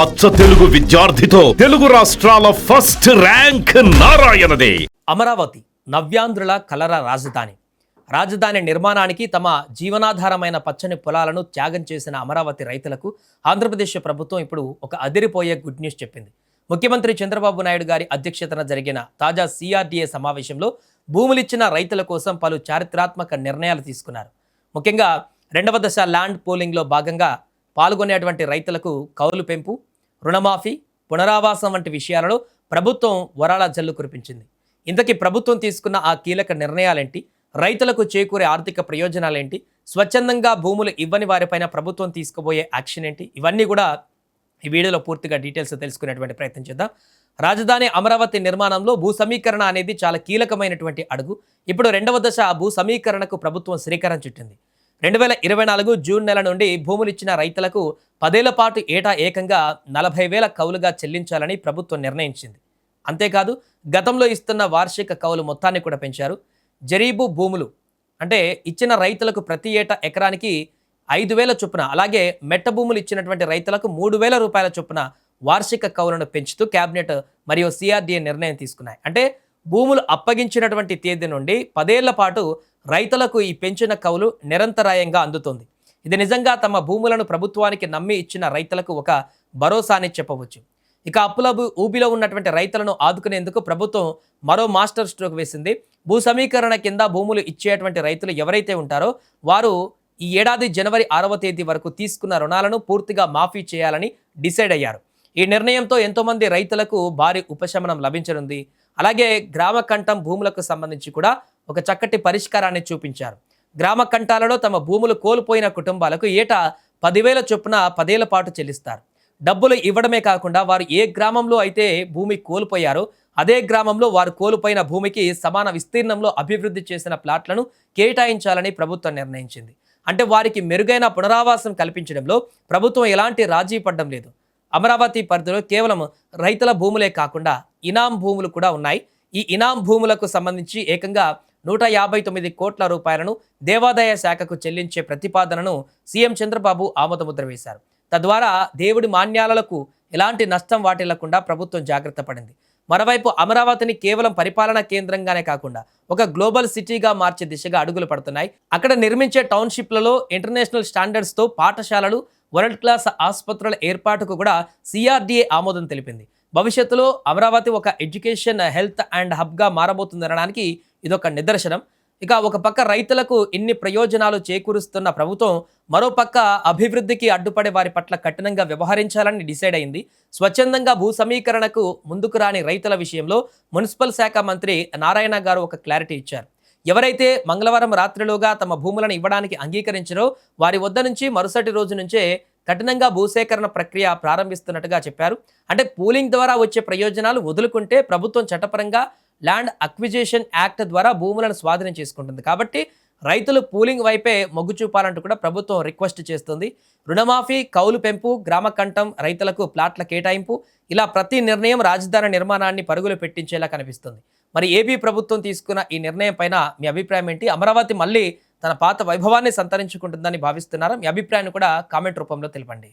అచ్చ తెలుగు విద్యార్థితో తెలుగు రాష్ట్రాల first rank నారాయణదే. Amaravati నవ్యాంధ్రుల cholera రాజధాని నిర్మాణానికి తమ జీవనాధారమైన పచ్చని పొలాలను త్యాగం చేసిన అమరావతి రైతులకు ఆంధ్రప్రదేశ్ ప్రభుత్వం ఇప్పుడు ఒక అదిరిపోయే గుడ్ న్యూస్ చెప్పింది. ముఖ్యమంత్రి చంద్రబాబు నాయుడు గారి అధ్యక్షతన జరిగిన తాజా CRDA సమావేశంలో భూములిచ్చిన రైతుల కోసం పలు చారిత్రాత్మక నిర్ణయాలు తీసుకున్నారు. ముఖ్యంగా 2వ దశ ల్యాండ్ పూలింగ్లో భాగంగా పాల్గొనేటువంటి రైతులకు కౌలు పెంపు, రుణమాఫీ, పునరావాసం వంటి విషయాలలో ప్రభుత్వం వరాల జల్లు కురిపించింది. ఇంతకీ ప్రభుత్వం తీసుకున్న ఆ కీలక నిర్ణయాలేంటి, రైతులకు చేకూరే ఆర్థిక ప్రయోజనాలేంటి, స్వచ్ఛందంగా భూములు ఇవ్వని వారిపైన ప్రభుత్వం తీసుకోబోయే యాక్షన్ ఏంటి, ఇవన్నీ కూడా ఈ వీడియోలో పూర్తిగా డీటెయిల్స్ తెలుసుకునేటువంటి ప్రయత్నం చేద్దాం. రాజధాని అమరావతి నిర్మాణంలో భూ సమీకరణ అనేది చాలా కీలకమైనటువంటి అడుగు. ఇప్పుడు 2వ దశ భూ సమీకరణకు ప్రభుత్వం శ్రీకారం చుట్టింది. 2024 జూన్ నెల నుండి భూములిచ్చిన రైతులకు 10 ఏళ్ల పాటు ఏటా ఏకంగా 40,000 కౌలుగా చెల్లించాలని ప్రభుత్వం నిర్ణయించింది. అంతేకాదు గతంలో ఇస్తున్న వార్షిక కౌలు మొత్తాన్ని కూడా పెంచారు. జరీబు భూములు అంటే ఇచ్చిన రైతులకు ప్రతి ఏటా ఎకరానికి 5,000 చొప్పున, అలాగే మెట్ట భూములు ఇచ్చినటువంటి రైతులకు 3,000 రూపాయల చొప్పున వార్షిక కౌలును పెంచుతూ కేబినెట్ మరియు CRDA నిర్ణయం తీసుకున్నాయి. అంటే భూములు అప్పగించినటువంటి తేదీ నుండి 10 ఏళ్ల పాటు రైతులకు ఈ పెంచిన కౌలు నిరంతరాయంగా అందుతుంది. ఇది నిజంగా తమ భూములను ప్రభుత్వానికి నమ్మి ఇచ్చిన రైతులకు ఒక భరోసాని చెప్పవచ్చు. ఇక అప్పుల ఊబిలో ఉన్నటువంటి రైతులను ఆదుకునేందుకు ప్రభుత్వం మరో మాస్టర్ స్ట్రోక్ వేసింది. భూ సమీకరణ కింద భూములు ఇచ్చేటువంటి రైతులు ఎవరైతే ఉంటారో వారు ఈ ఏడాది జనవరి 6వ తేదీ వరకు తీసుకున్న రుణాలను పూర్తిగా మాఫీ చేయాలని డిసైడ్ అయ్యారు. ఈ నిర్ణయంతో ఎంతోమంది రైతులకు భారీ ఉపశమనం లభించనుంది. అలాగే గ్రామ కంఠం భూములకు సంబంధించి కూడా ఒక చక్కటి పరిష్కారాన్ని చూపించారు. గ్రామ కంఠాలలో తమ భూములు కోల్పోయిన కుటుంబాలకు ఏటా 10,000 చొప్పున 10 ఏళ్ల పాటు చెల్లిస్తారు. డబ్బులు ఇవ్వడమే కాకుండా వారు ఏ గ్రామంలో అయితే భూమి కోల్పోయారో అదే గ్రామంలో వారు కోల్పోయిన భూమికి సమాన విస్తీర్ణంలో అభివృద్ధి చేసిన ప్లాట్లను కేటాయించాలని ప్రభుత్వం నిర్ణయించింది. అంటే వారికి మెరుగైన పునరావాసం కల్పించడంలో ప్రభుత్వం ఎలాంటి రాజీ పడడం లేదు. అమరావతి పరిధిలో కేవలం రైతుల భూములే కాకుండా ఇనాం భూములు కూడా ఉన్నాయి. ఈ ఇనాం భూములకు సంబంధించి ఏకంగా 159 కోట్ల రూపాయలను దేవాదాయ శాఖకు చెల్లించే ప్రతిపాదనను సీఎం చంద్రబాబు ఆమోదముద్ర వేశారు. తద్వారా దేవుడి మాన్యాలకు ఎలాంటి నష్టం వాటిల్లకుండా ప్రభుత్వం జాగ్రత్త పడింది. మరోవైపు అమరావతిని కేవలం పరిపాలనా కేంద్రంగానే కాకుండా ఒక గ్లోబల్ సిటీగా మార్చే దిశగా అడుగులు పడుతున్నాయి. అక్కడ నిర్మించే టౌన్షిప్లలో ఇంటర్నేషనల్ స్టాండర్డ్స్తో పాఠశాలలు, వరల్డ్ క్లాస్ ఆసుపత్రుల ఏర్పాటుకు కూడా CRDA ఆమోదం తెలిపింది. భవిష్యత్తులో అమరావతి ఒక ఎడ్యుకేషన్, హెల్త్ అండ్ హబ్గా మారబోతుందనడానికి ఇదొక నిదర్శనం. ఇక ఒక పక్క రైతులకు ఇన్ని ప్రయోజనాలు చేకూరుస్తున్న ప్రభుత్వం మరో పక్క అభివృద్ధికి అడ్డుపడే వారి పట్ల కఠినంగా వ్యవహరించాలని డిసైడ్ అయింది. స్వచ్ఛందంగా భూ సమీకరణకు ముందుకు రాని రైతుల విషయంలో మున్సిపల్ శాఖ మంత్రి నారాయణ గారు ఒక క్లారిటీ ఇచ్చారు. ఎవరైతే మంగళవారం రాత్రిలోగా తమ భూములను ఇవ్వడానికి అంగీకరించారో వారి వద్ద నుంచి మరుసటి రోజు నుంచే కఠినంగా భూసేకరణ ప్రక్రియ ప్రారంభిస్తున్నట్టుగా చెప్పారు. అంటే పూలింగ్ ద్వారా వచ్చే ప్రయోజనాలు వదులుకుంటే ప్రభుత్వం చట్టపరంగా ల్యాండ్ అక్విజిషన్ యాక్ట్ ద్వారా భూములను స్వాధీనం చేసుకుంటుంది. కాబట్టి రైతులు పూలింగ్ వైపే మొగ్గు చూపాలంటూ కూడా ప్రభుత్వం రిక్వెస్ట్ చేస్తుంది. రుణమాఫీ, కౌలు పెంపు, గ్రామ కంఠం, రైతులకు ప్లాట్ల కేటాయింపు, ఇలా ప్రతి నిర్ణయం రాజధాని నిర్మాణాన్ని పరుగులు పెట్టించేలా కనిపిస్తుంది. మరి ఏపీ ప్రభుత్వం తీసుకున్న ఈ నిర్ణయం పైన మీ అభిప్రాయం ఏంటి? అమరావతి మళ్ళీ తన పాత వైభవాన్ని సంతరించుకుంటుందని భావిస్తున్నారా? మీ అభిప్రాయాన్ని కూడా కామెంట్ రూపంలో తెలపండి.